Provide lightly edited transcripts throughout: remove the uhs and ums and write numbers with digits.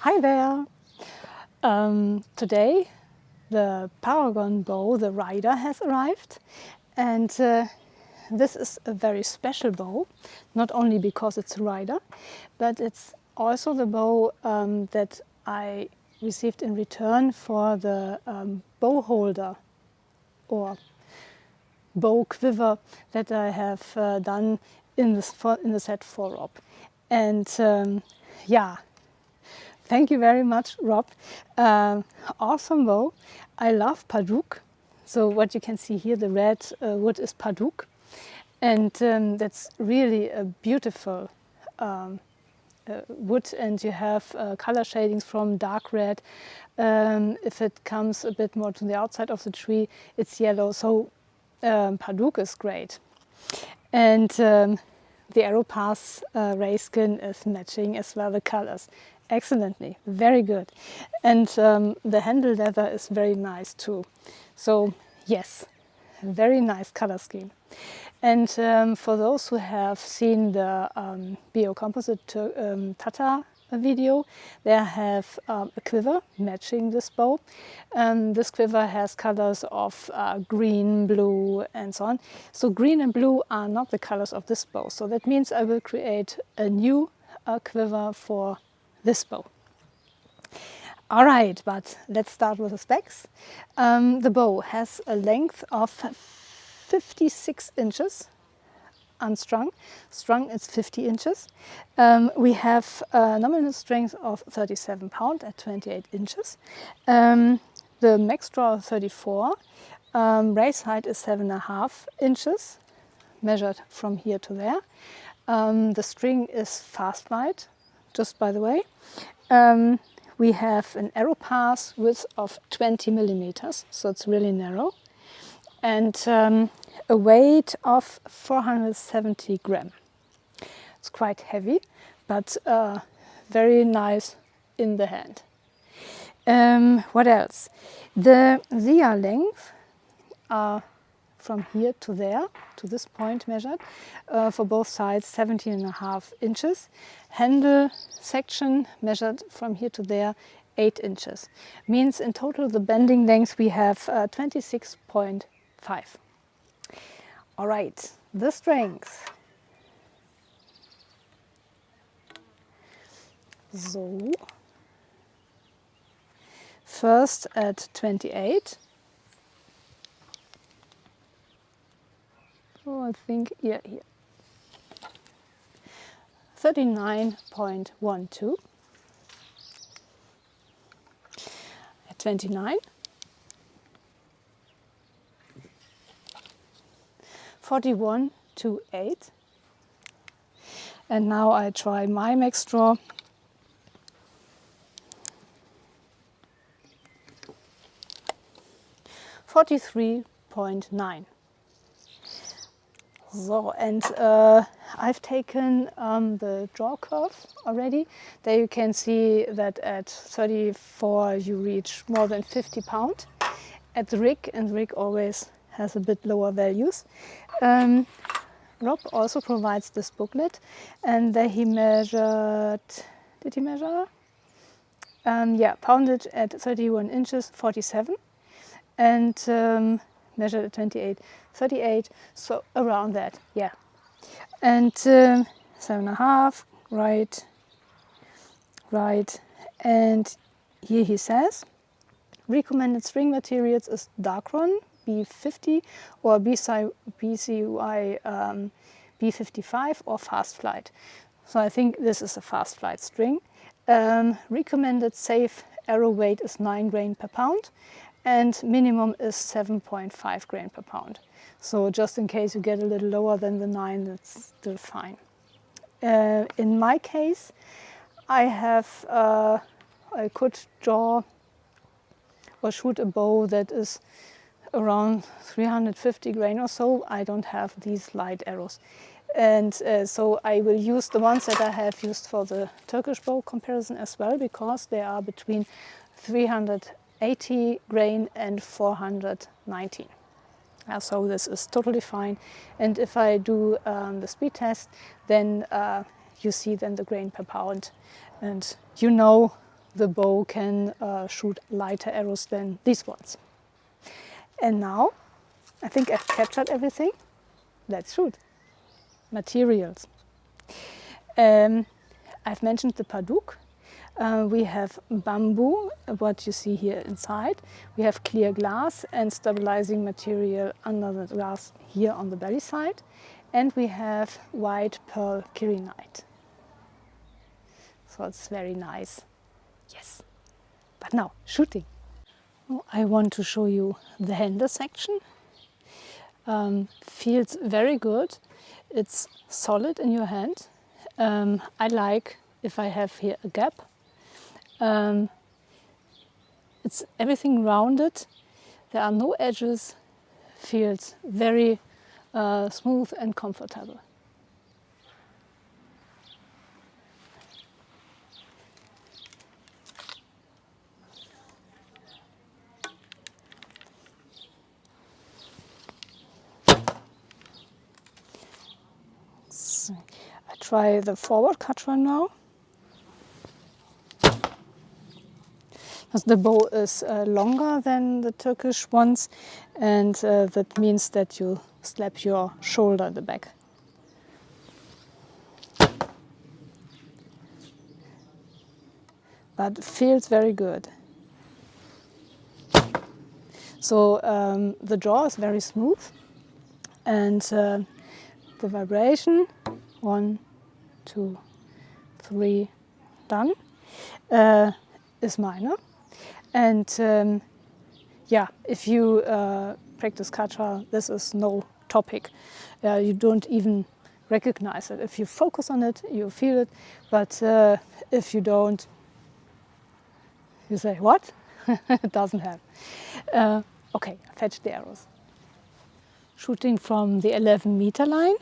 Hi there! Today the Paragon bow, the rider, has arrived, and this is a very special bow, not only because it's a rider, but it's also the bow that I received in return for the bow holder or bow quiver that I have done in the set for Rob. And yeah, thank you very much, Rob. Awesome bow. I love Paduk. So what you can see here, the red wood is Paduk. And that's really a beautiful wood, and you have color shadings from dark red. If it comes a bit more to the outside of the tree, it's yellow. So Paduk is great. And the arrow pass ray skin is matching as well the colors. Excellently, very good. And the handle leather is very nice too. So yes, very nice color scheme. And for those who have seen the Bio Composite Khatra video, they have a quiver matching this bow. This quiver has colors of green, blue, and so on. So green and blue are not the colors of this bow. So that means I will create a new quiver for this bow. All right, but let's start with the specs. The bow has a length of 56 inches unstrung. Strung it's 50 inches. We have a nominal strength of 37 pounds at 28 inches. The max draw 34. Race height is 7.5 inches, measured from here to there. The string is fast light, just by the way. We have an arrow pass width of 20 millimeters, so it's really narrow. And a weight of 470 grams. It's quite heavy, but very nice in the hand. What else? The Zia length are from here to there, to this point measured, for both sides 17.5 inches. Handle section measured from here to there 8 inches. Means in total the bending length we have 26.5. All right, the strength. So, first at 28. Oh, I think, yeah, here. 39.12. At 29. 41.28. And now I try my max draw. .9. So, and I've taken the draw curve already. There you can see that at 34 you reach more than 50 pounds. At the rig, and the rig always has a bit lower values. Rob also provides this booklet, and there he measured, did he measure? Yeah, poundage at 31 inches, 47. And measured at 28, 38, so around that, yeah. And 7.5, right, and here he says, recommended string materials is Darkron B50 or BCY B55 or Fast Flight. So I think this is a Fast Flight string. Recommended safe arrow weight is 9 grain per pound. And minimum is 7.5 grain per pound. So just in case you get a little lower than the 9, that's still fine. In my case, I could draw or shoot a bow that is around 350 grain or so. I don't have these light arrows. And so I will use the ones that I have used for the Turkish bow comparison as well, because they are between 380 grain and 419. So this is totally fine. And if I do the speed test, then you see then the grain per pound, and you know the bow can shoot lighter arrows than these ones. And now, I think I've captured everything. Let's shoot. Materials. I've mentioned the paduk. We have bamboo, what you see here inside. We have clear glass and stabilizing material under the glass here on the belly side. And we have white pearl kyanite. So it's very nice. Yes. But now, shooting. I want to show you the handle section. Feels very good. It's solid in your hand. I like if I have here a gap. It's everything rounded. There are no edges. Feels very smooth and comfortable. So I try the forward Khatra now. Because the bow is longer than the Turkish ones, and that means that you slap your shoulder at the back. But it feels very good. So the draw is very smooth, and the vibration, 1, 2, 3, done, is minor. And yeah, if you practice Khatra, this is no topic. You don't even recognize it. If you focus on it, you feel it. But if you don't, you say, what? It doesn't have. Okay, fetch the arrows. Shooting from the 11-meter line.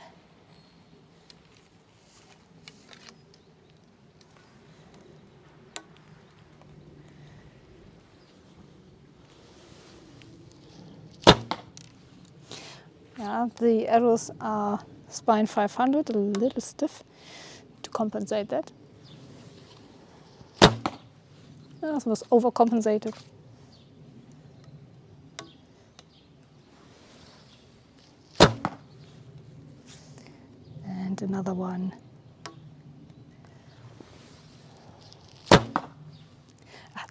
Yeah, the arrows are spine 500, a little stiff to compensate that. This was overcompensated. And another one.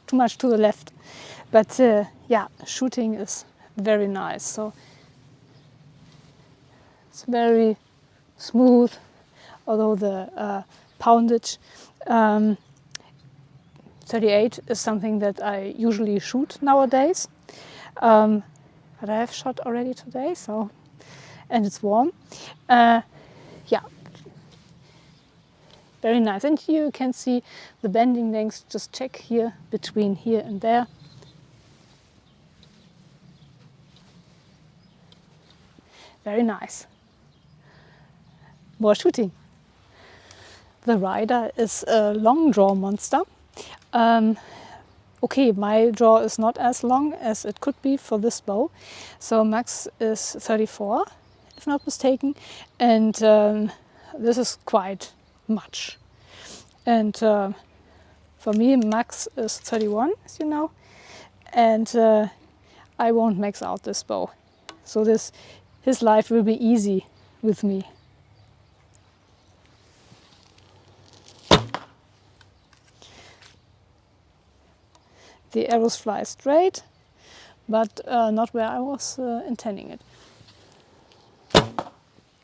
Too much to the left. But yeah, shooting is very nice. So it's very smooth, although the poundage 38 is something that I usually shoot nowadays. But I have shot already today, so, and it's warm. Yeah, very nice. And here you can see the bending lengths. Just check here between here and there. Very nice. More shooting. The rider is a long draw monster. Okay, my draw is not as long as it could be for this bow. So max is 34, if not mistaken. And this is quite much. And for me, max is 31, as you know. And I won't max out this bow. So his life will be easy with me. The arrows fly straight, but not where I was intending it.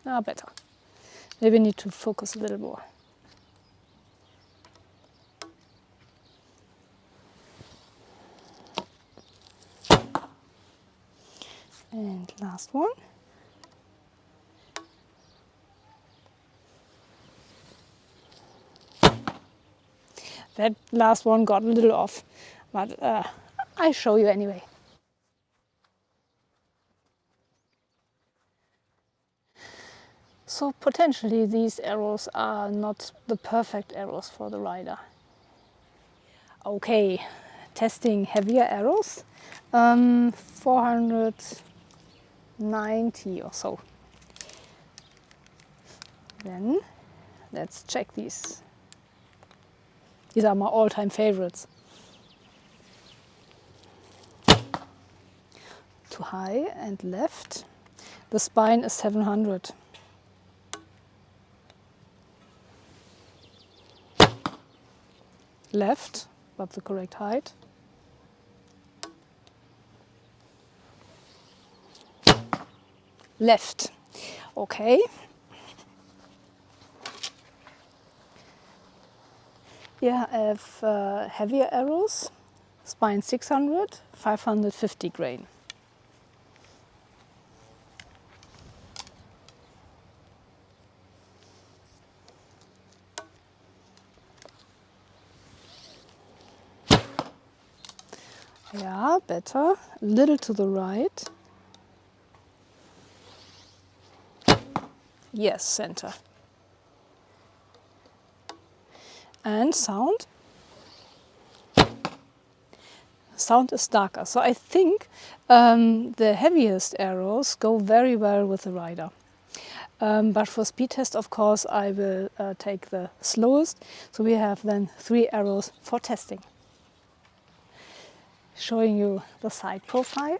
Better. Maybe I need to focus a little more. And last one. That last one got a little off, but I show you anyway. So potentially these arrows are not the perfect arrows for the rider. Okay, testing heavier arrows, 490 or so. Then let's check these. These are my all-time favorites. to high and left. The spine is 700. Left, but the correct height. Left. Okay. Yeah, I have heavier arrows. Spine 600, 550 grain. Yeah, better. A little to the right. Yes, center. And sound. Sound is darker. So I think the heaviest arrows go very well with the rider. But for speed test, of course, I will take the slowest. So we have then 3 arrows for testing. Showing you the side profile.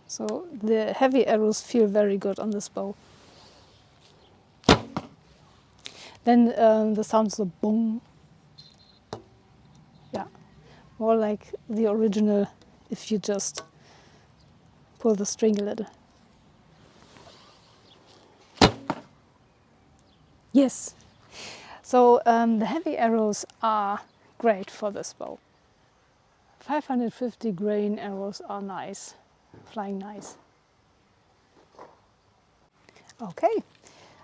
So the heavy arrows feel very good on this bow. Then the sound is a boom. Yeah, more like the original if you just pull the string a little. Yes. So the heavy arrows are great for this bow. 550 grain arrows are nice, flying nice. Okay,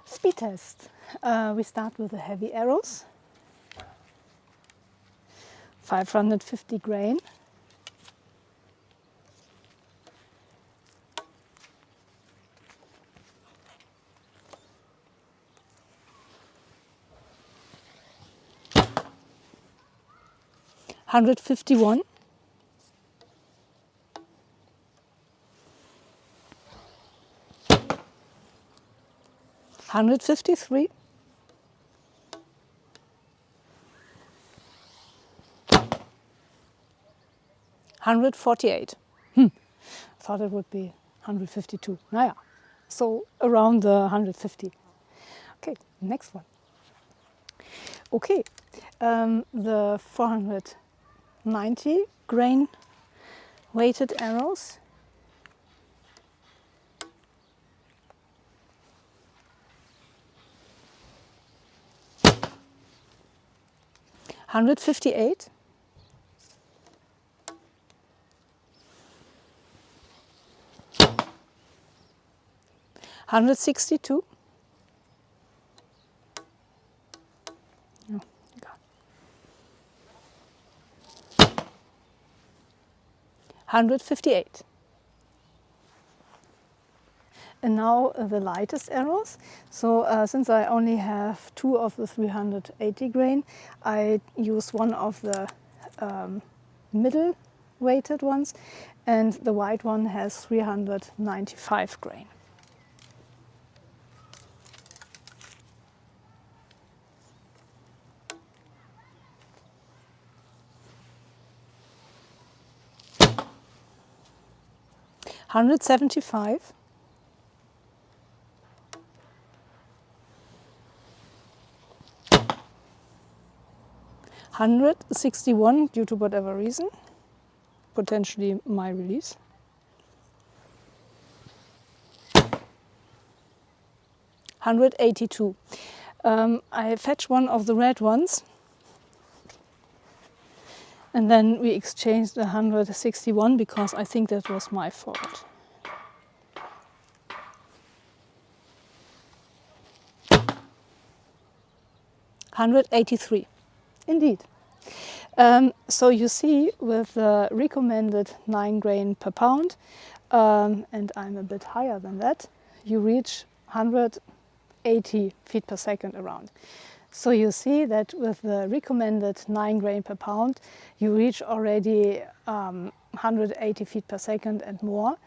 speed test. We start with the heavy arrows. 550 grain. $151. 153. 148. Thought it would be 152. Naja, so around the 150. Okay, next one. Okay, the 490 grain weighted arrows. $158. 162. Oh, God. 158. And now the lightest arrows. So since I only have 2 of the 380 grain, I use one of the middle weighted ones, and the white one has 395 grain. $175. 161 due to whatever reason, potentially my release. 182. I fetch one of the red ones, and then we exchanged the 161 because I think that was my fault. $183. Indeed. So you see, with the recommended 9 grain per pound, and I'm a bit higher than that, you reach 180 feet per second around. So you see that with the recommended 9 grain per pound, you reach already 180 feet per second and more.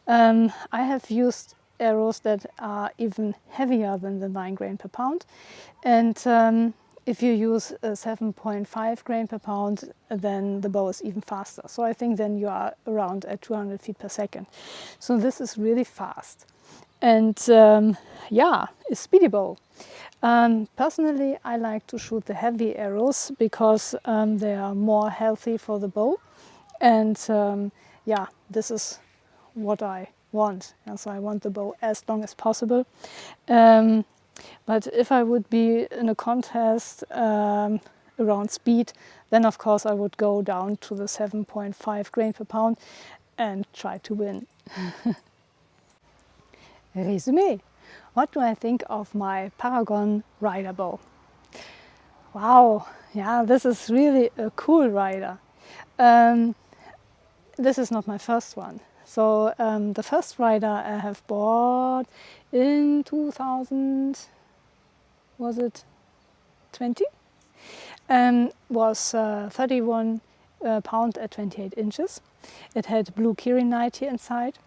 I have used arrows that are even heavier than the 9 grain per pound, and if you use a 7.5 grain per pound, then the bow is even faster. So I think then you are around at 200 feet per second. So this is really fast. And yeah, a speedy bow. Personally, I like to shoot the heavy arrows because they are more healthy for the bow. And yeah, this is what I want. And so I want the bow as long as possible. But if I would be in a contest around speed, then of course I would go down to the 7.5 grain per pound and try to win. Résumé. What do I think of my Paragon rider bow? Wow, yeah, this is really a cool rider. This is not my first one. So the first rider I have bought in 2000, was it 20? Was 31 pound at 28 inches. It had blue Kirinite here inside,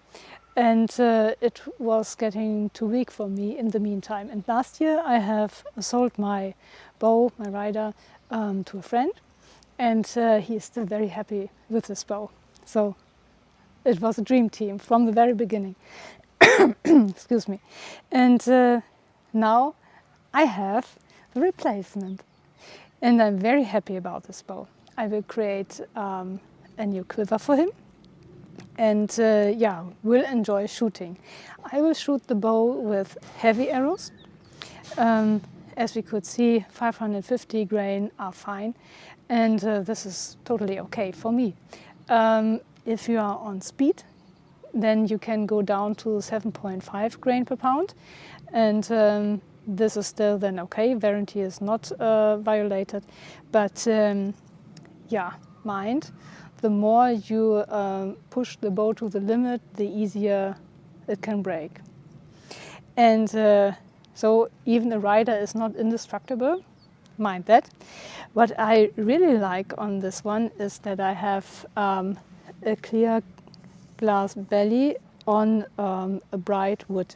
and it was getting too weak for me in the meantime. And last year I have sold my bow, my rider, to a friend, and he is still very happy with this bow. So it was a dream team from the very beginning. Excuse me. And now I have the replacement, and I'm very happy about this bow. I will create a new quiver for him, and yeah, will enjoy shooting. I will shoot the bow with heavy arrows. As we could see, 550 grain are fine, and this is totally okay for me. If you are on speed, then you can go down to 7.5 grain per pound, and this is still then okay. Warranty is not violated, but yeah, mind, the more you push the bow to the limit, the easier it can break. And so even a rider is not indestructible, mind that. What I really like on this one is that I have a clear glass belly on a bright wood.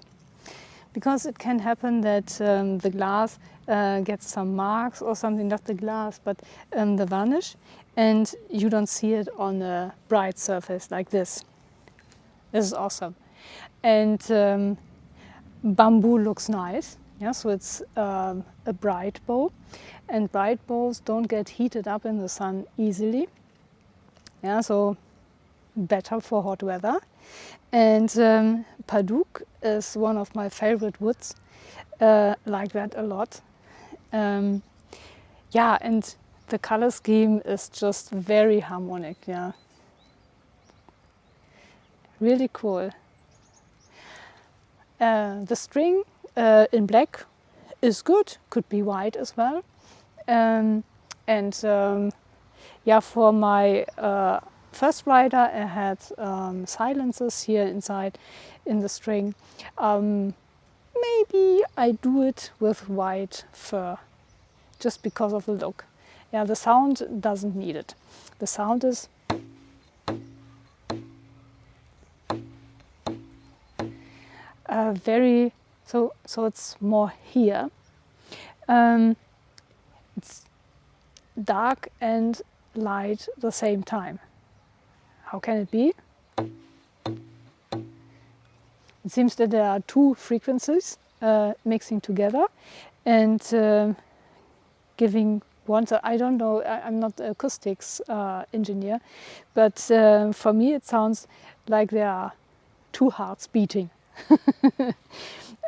Because it can happen that the glass gets some marks or something, not the glass, but the varnish, and you don't see it on a bright surface like this. This is awesome. And bamboo looks nice, yeah, so it's a bright bow, and bright bows don't get heated up in the sun easily, yeah, so better for hot weather. And Paduk is one of my favorite woods, like that a lot. Yeah, and the color scheme is just very harmonic, yeah. Really cool. The string in black is good, could be white as well. Yeah, for my first rider I had silencers here inside in the string. Maybe I do it with white fur, just because of the look. Yeah, the sound doesn't need it. The sound is very, so it's more here. It's dark and light at the same time. How can it be? It seems that there are two frequencies mixing together and giving one. So I don't know, I'm not an acoustics engineer, but for me it sounds like there are two hearts beating.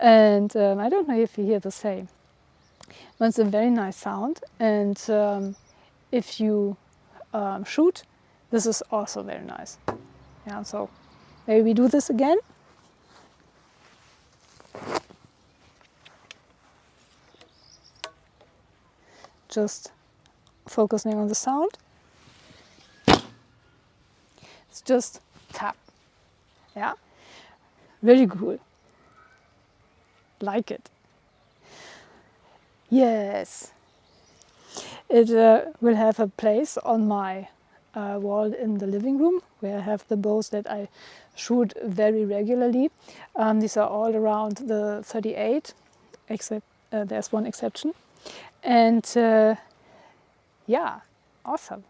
And I don't know if you hear the same. But it's a very nice sound, and if you shoot, this is also very nice. Yeah, so maybe we do this again. Just focusing on the sound. It's just tap. Yeah, very cool. Like it. Yes, it will have a place on my wall in the living room, where I have the bows that I shoot very regularly. These are all around the 38, except there's one exception. And yeah, awesome.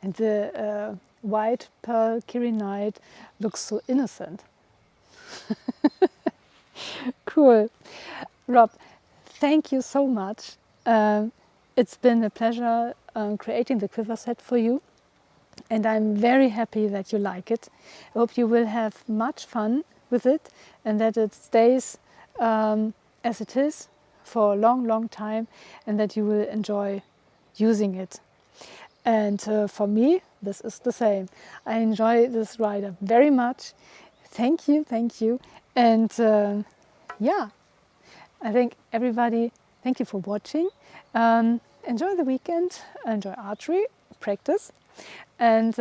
And the white pearl kirinite looks so innocent. Cool. Rob, thank you so much. It's been a pleasure creating the quiver set for you, and I'm very happy that you like it. I hope you will have much fun with it and that it stays as it is for a long, long time, and that you will enjoy using it. And for me, this is the same. I enjoy this rider very much. Thank you, thank you. And yeah, I think everybody, thank you for watching. Enjoy the weekend, enjoy archery, practice. And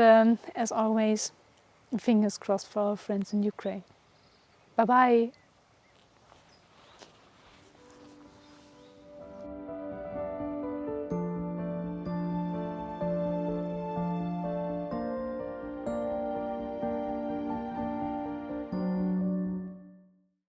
as always, fingers crossed for our friends in Ukraine. Bye-bye.